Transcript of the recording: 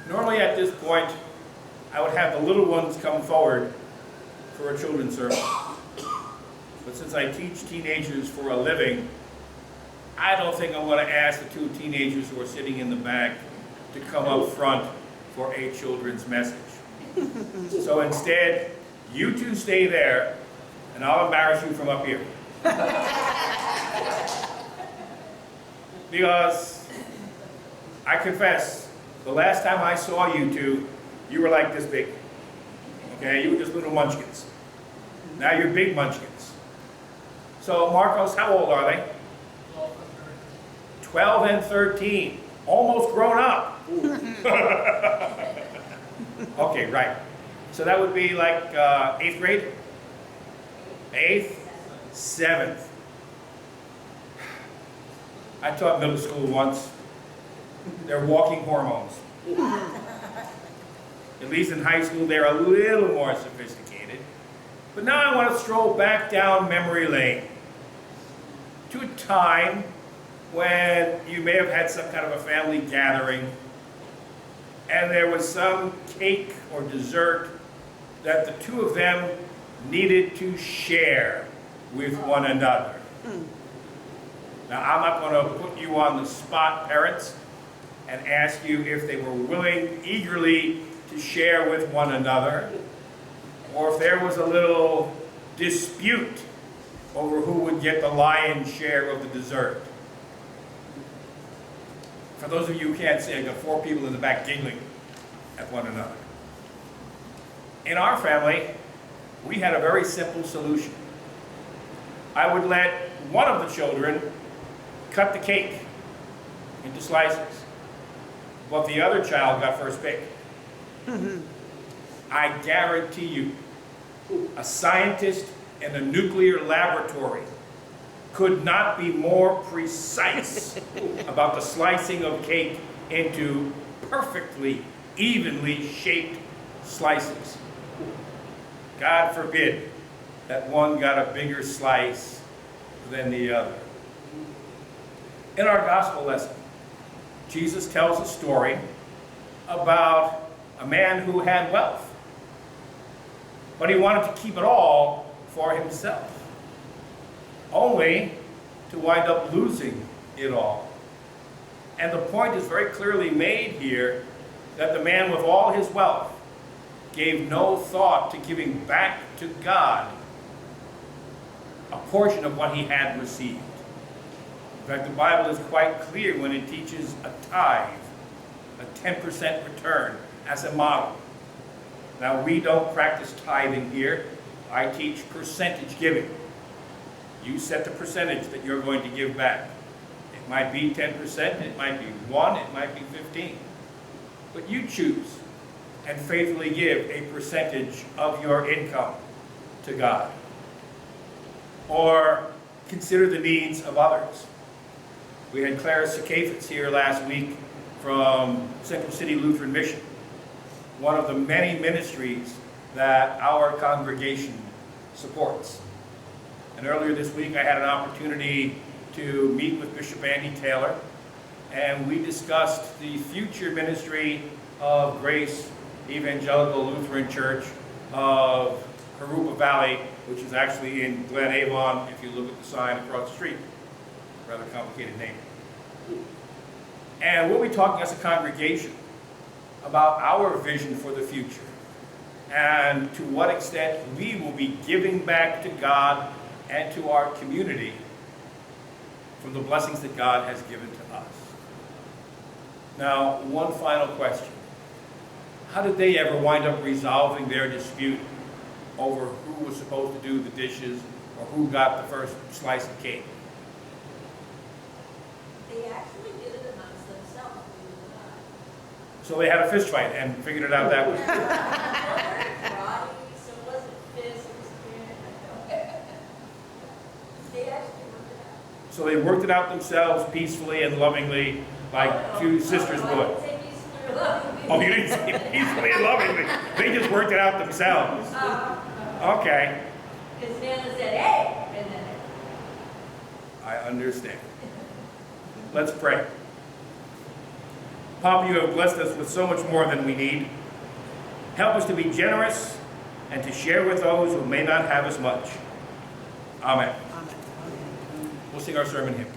Normally at this point, I would have the little ones come forward for a children's sermon. But since I teach teenagers for a living, I don't think I'm going to ask the two teenagers who are sitting in the back to come up front for a children's message. So instead, you two stay there, and I'll embarrass you from up here. Because I confess, the last time I saw you two, you were like this big. Okay, you were just little munchkins. Now you're big munchkins. So Marcos, how old are they? 12 and 13. Almost grown up. Okay, right. So that would be like 8th grade? 8th? 7th. I taught middle school once. They're walking hormones. At least in high school, they're a little more sophisticated. But now I want to stroll back down memory lane to a time when you may have had some kind of a family gathering and there was some cake or dessert that the two of them needed to share with one another. Now, I'm not going to put you on the spot, parents, and ask you if they were willing eagerly to share with one another, or if there was a little dispute over who would get the lion's share of the dessert. For those of you who can't see, I've got 4 people in the back giggling at one another. In our family, we had a very simple solution. I would let one of the children cut the cake into slices, but the other child got first pick. I guarantee you, a scientist in a nuclear laboratory could not be more precise about the slicing of cake into perfectly, evenly shaped slices. God forbid that one got a bigger slice than the other. In our gospel lesson, Jesus tells a story about a man who had wealth, but he wanted to keep it all for himself, only to wind up losing it all. And the point is very clearly made here that the man with all his wealth gave no thought to giving back to God a portion of what he had received. In fact, the Bible is quite clear when it teaches a tithe, a 10% return, as a model. Now, we don't practice tithing here. I teach percentage giving. You set the percentage that you're going to give back. It might be 10%, it might be 1, it might be 15. But you choose and faithfully give a percentage of your income to God. Or consider the needs of others. We had Clara Sakafitz here last week from Central City Lutheran Mission, one of the many ministries that our congregation supports. And earlier this week I had an opportunity to meet with Bishop Andy Taylor, and we discussed the future ministry of Grace Evangelical Lutheran Church of Harupa Valley, which is actually in Glen, Avon, if you look at the sign across the street. Rather complicated name. And we'll be talking as a congregation about our vision for the future and to what extent we will be giving back to God and to our community from the blessings that God has given to us. Now, one final question. How did they ever wind up resolving their dispute over who was supposed to do the dishes or who got the first slice of cake? They actually did it amongst themselves. So they had a fist fight and figured it out that way. Karate, so it wasn't fists, they actually worked it out. So they worked it out themselves peacefully and lovingly, like two sisters would. I didn't say peacefully or lovingly. Oh, you didn't say peacefully and lovingly. They just worked it out themselves. Okay. Because Nana said, hey, and then I understand. Let's pray. Papa, you have blessed us with so much more than we need. Help us to be generous and to share with those who may not have as much. Amen. Amen. We'll sing our sermon hymn.